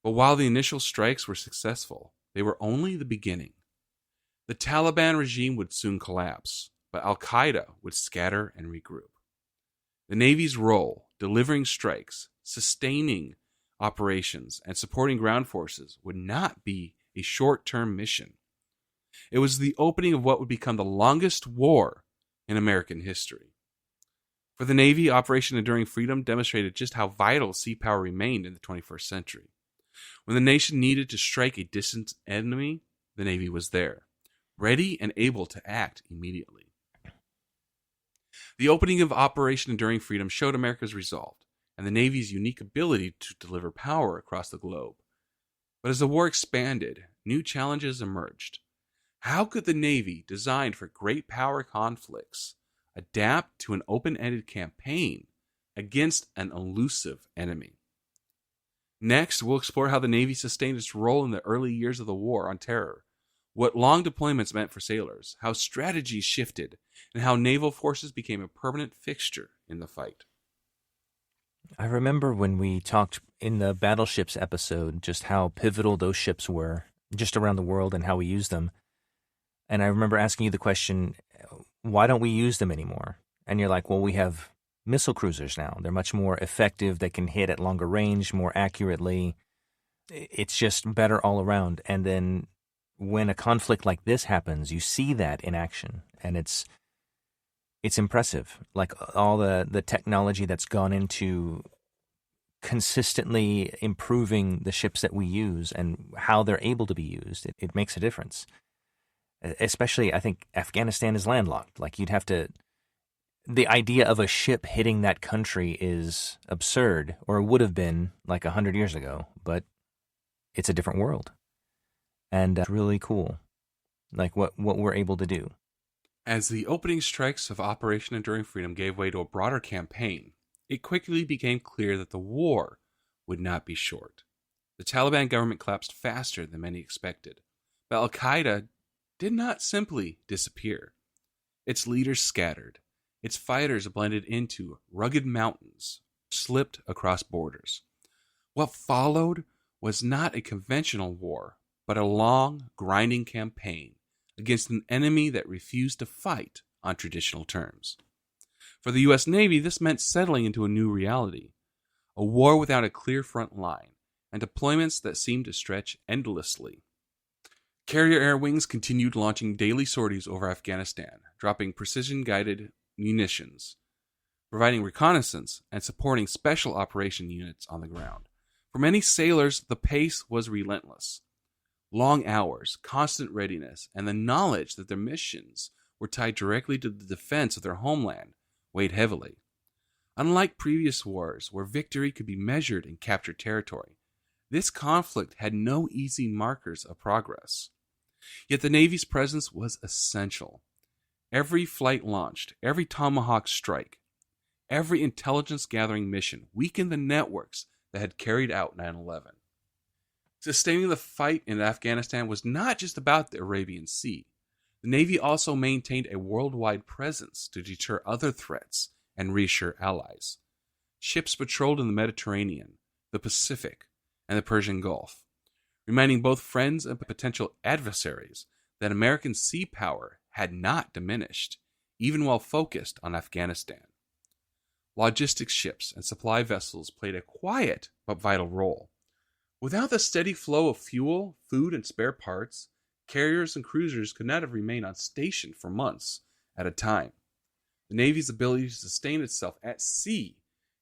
But while the initial strikes were successful, they were only the beginning. The Taliban regime would soon collapse, but Al-Qaeda would scatter and regroup. The Navy's role, delivering strikes, sustaining operations, and supporting ground forces, would not be a short-term mission. It was the opening of what would become the longest war in American history. For the Navy, Operation Enduring Freedom demonstrated just how vital sea power remained in the 21st century. When the nation needed to strike a distant enemy, the Navy was there, ready and able to act immediately. The opening of Operation Enduring Freedom showed America's resolve. and the Navy's unique ability to deliver power across the globe. But as the war expanded, new challenges emerged. How could the Navy, designed for great power conflicts, adapt to an open-ended campaign against an elusive enemy? Next, we'll explore how the Navy sustained its role in the early years of the War on Terror, what long deployments meant for sailors, how strategies shifted, and how naval forces became a permanent fixture in the fight. I remember when we talked in the battleships episode just how pivotal those ships were just around the world and how we use them. And I remember asking you the question, why don't we use them anymore? And you're like, well, we have missile cruisers now. They're much more effective. They can hit at longer range, more accurately. It's just better all around. And then when a conflict like this happens, you see that in action, and it's impressive. Like all the technology that's gone into consistently improving the ships that we use and how they're able to be used. It makes a difference. Especially, I think Afghanistan is landlocked. Like the idea of a ship hitting that country is absurd, or would have been like 100 years ago, but it's a different world. And it's really cool, like what we're able to do. As the opening strikes of Operation Enduring Freedom gave way to a broader campaign, it quickly became clear that the war would not be short. The Taliban government collapsed faster than many expected, but Al-Qaeda did not simply disappear. Its leaders scattered, its fighters blended into rugged mountains, slipped across borders. What followed was not a conventional war, but a long, grinding campaign against an enemy that refused to fight on traditional terms. For the U.S. Navy, this meant settling into a new reality, a war without a clear front line, and deployments that seemed to stretch endlessly. Carrier air wings continued launching daily sorties over Afghanistan, dropping precision-guided munitions, providing reconnaissance, and supporting special operation units on the ground. For many sailors, the pace was relentless. Long hours, constant readiness, and the knowledge that their missions were tied directly to the defense of their homeland weighed heavily. Unlike previous wars, where victory could be measured in captured territory, this conflict had no easy markers of progress. Yet the Navy's presence was essential. Every flight launched, every Tomahawk strike, every intelligence-gathering mission weakened the networks that had carried out 9/11. Sustaining the fight in Afghanistan was not just about the Arabian Sea. The Navy also maintained a worldwide presence to deter other threats and reassure allies. Ships patrolled in the Mediterranean, the Pacific, and the Persian Gulf, reminding both friends and potential adversaries that American sea power had not diminished, even while focused on Afghanistan. Logistics ships and supply vessels played a quiet but vital role. Without the steady flow of fuel, food, and spare parts, carriers and cruisers could not have remained on station for months at a time. The Navy's ability to sustain itself at sea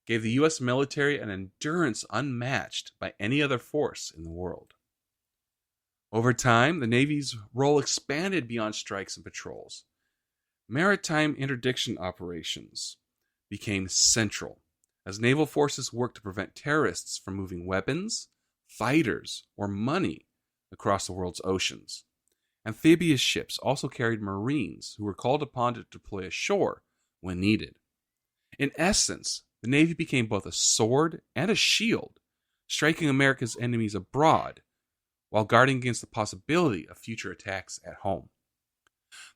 gave the U.S. military an endurance unmatched by any other force in the world. Over time, the Navy's role expanded beyond strikes and patrols. Maritime interdiction operations became central as naval forces worked to prevent terrorists from moving weapons, fighters, or money across the world's oceans. Amphibious ships also carried Marines who were called upon to deploy ashore when needed. In essence, the Navy became both a sword and a shield, striking America's enemies abroad while guarding against the possibility of future attacks at home.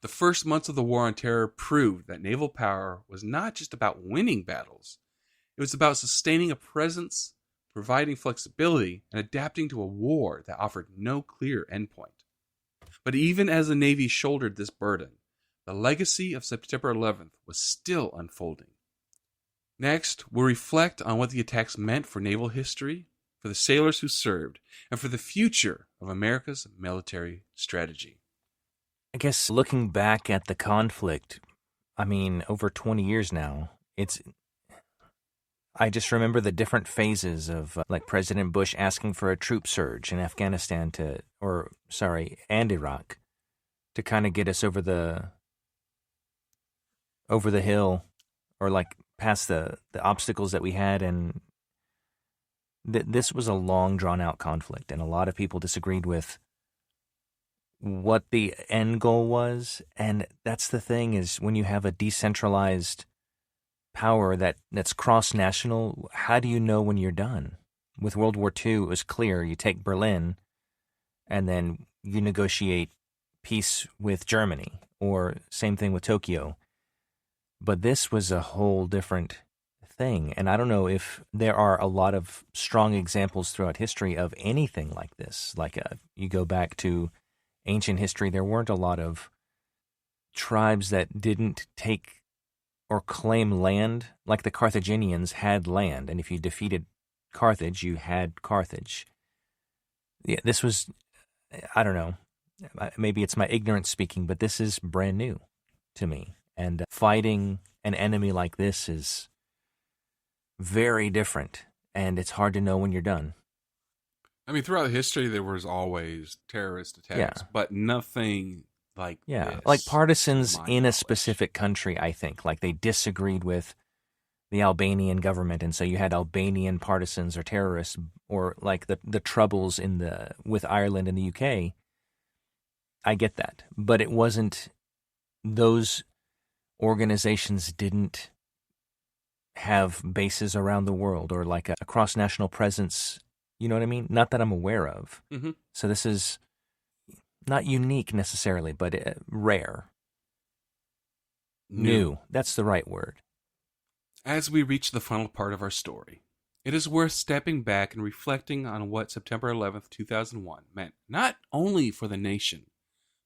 The first months of the War on Terror proved that naval power was not just about winning battles. It was about sustaining a presence, providing flexibility, and adapting to a war that offered no clear endpoint. But even as the Navy shouldered this burden, the legacy of September 11th was still unfolding. Next, we'll reflect on what the attacks meant for naval history, for the sailors who served, and for the future of America's military strategy. I guess looking back at the conflict, I mean, over 20 years now, I just remember the different phases of like President Bush asking for a troop surge in Afghanistan and Iraq to kind of get us over the hill, or like past the obstacles that we had, and this was a long, drawn-out conflict, and a lot of people disagreed with what the end goal was. And that's the thing, is when you have a decentralized power that's cross-national, how do you know when you're done? With World War II, it was clear. You take Berlin, and then you negotiate peace with Germany, or same thing with Tokyo. But this was a whole different thing. And I don't know if there are a lot of strong examples throughout history of anything like this. Like you go back to ancient history, there weren't a lot of tribes that didn't take or claim land. Like the Carthaginians had land, and if you defeated Carthage, you had Carthage. Yeah, this was, I don't know, maybe it's my ignorance speaking, but this is brand new to me. And fighting an enemy like this is very different, and it's hard to know when you're done. I mean, throughout history, there was always terrorist attacks, but nothing like this, like partisans to my in a knowledge. specific country, I think. Like they disagreed with the Albanian government, and so you had Albanian partisans or terrorists, or like the troubles with Ireland and the UK. I get that, but it wasn't, those organizations didn't have bases around the world or like a cross-national presence, you know what I mean? Not that I'm aware of. Mm-hmm. So this is not unique necessarily, but rare. New. That's the right word. As we reach the final part of our story, it is worth stepping back and reflecting on what September 11th, 2001 meant, not only for the nation,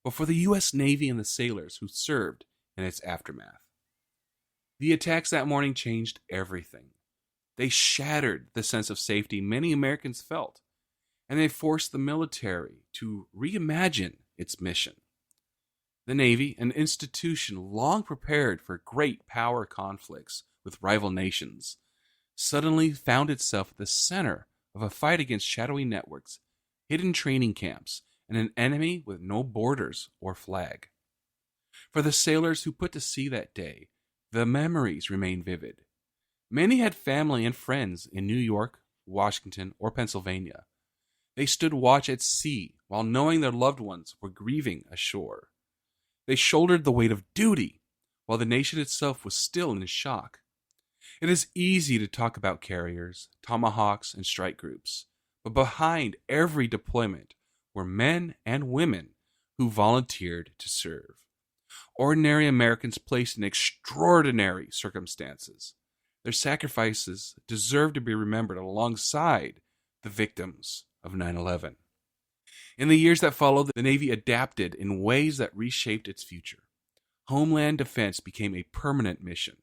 but for the U.S. Navy and the sailors who served in its aftermath. The attacks that morning changed everything. They shattered the sense of safety many Americans felt, and they forced the military to reimagine its mission. The Navy, an institution long prepared for great power conflicts with rival nations, suddenly found itself at the center of a fight against shadowy networks, hidden training camps, and an enemy with no borders or flag. For the sailors who put to sea that day, the memories remain vivid. Many had family and friends in New York, Washington, or Pennsylvania. They stood watch at sea while knowing their loved ones were grieving ashore. They shouldered the weight of duty while the nation itself was still in shock. It is easy to talk about carriers, tomahawks, and strike groups, but behind every deployment were men and women who volunteered to serve. Ordinary Americans placed in extraordinary circumstances. Their sacrifices deserve to be remembered alongside the victims of 9/11. In the years that followed, the Navy adapted in ways that reshaped its future. Homeland defense became a permanent mission.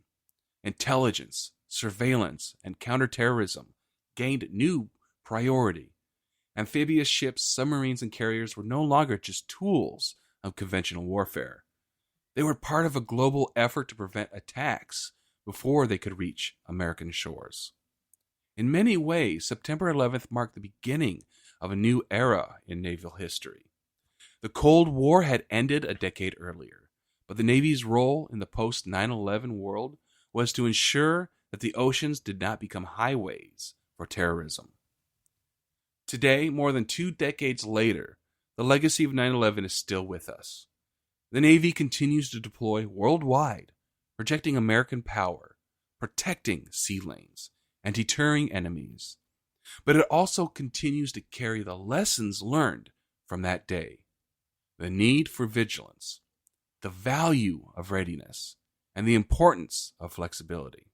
Intelligence, surveillance, and counterterrorism gained new priority. Amphibious ships, submarines, and carriers were no longer just tools of conventional warfare. They were part of a global effort to prevent attacks before they could reach American shores. In many ways, September 11th marked the beginning of a new era in naval history. The Cold War had ended a decade earlier, but the Navy's role in the post-9/11 world was to ensure that the oceans did not become highways for terrorism. Today, more than 2 decades later, the legacy of 9/11 is still with us. The Navy continues to deploy worldwide, projecting American power, protecting sea lanes, and deterring enemies. But it also continues to carry the lessons learned from that day: the need for vigilance, the value of readiness, and the importance of flexibility.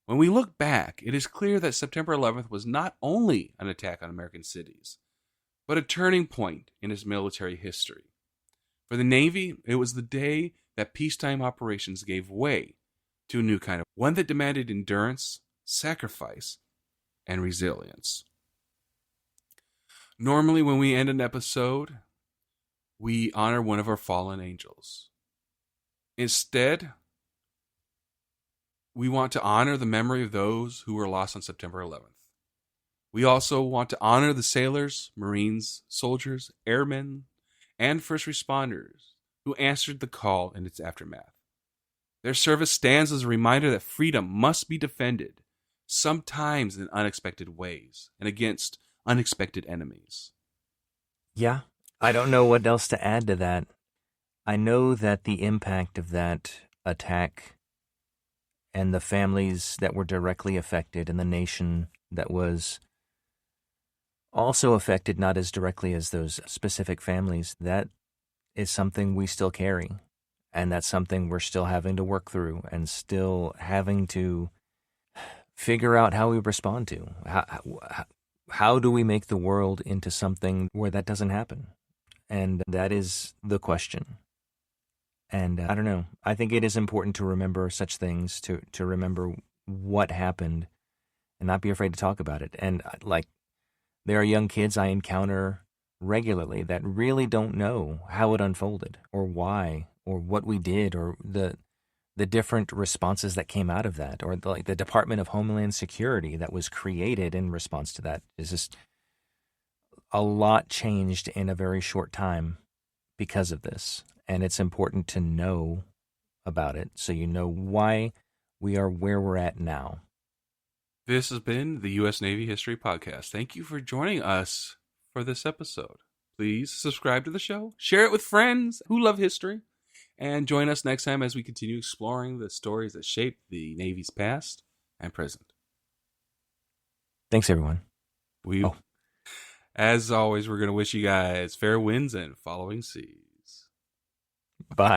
When we look back, it is clear that September 11th was not only an attack on American cities, but a turning point in its military history. For the Navy, it was the day that peacetime operations gave way to a new kind of one that demanded endurance, sacrifice, and resilience. Normally, when we end an episode, we honor one of our fallen angels. Instead, we want to honor the memory of those who were lost on September 11th. We also want to honor the sailors, Marines, soldiers, airmen, and first responders who answered the call in its aftermath. Their service stands as a reminder that freedom must be defended, sometimes in unexpected ways and against unexpected enemies. Yeah, I don't know what else to add to that. I know that the impact of that attack and the families that were directly affected and the nation that was also affected, not as directly as those specific families, that is something we still carry. And that's something we're still having to work through and still having to figure out how we respond to. How do we make the world into something where that doesn't happen? And that is the question. And I don't know. I think it is important to remember such things, to remember what happened and not be afraid to talk about it. And like, there are young kids I encounter regularly that really don't know how it unfolded or why or what we did or the different responses that came out of that, or the Department of Homeland Security that was created in response to that. Is just a lot changed in a very short time because of this. And it's important to know about it so you know why we are where we're at now. This has been the U.S. Navy History Podcast. Thank you for joining us for this episode. Please subscribe to the show, share it with friends who love history, and join us next time as we continue exploring the stories that shaped the Navy's past and present. Thanks, everyone. As always, we're going to wish you guys fair winds and following seas. Bye.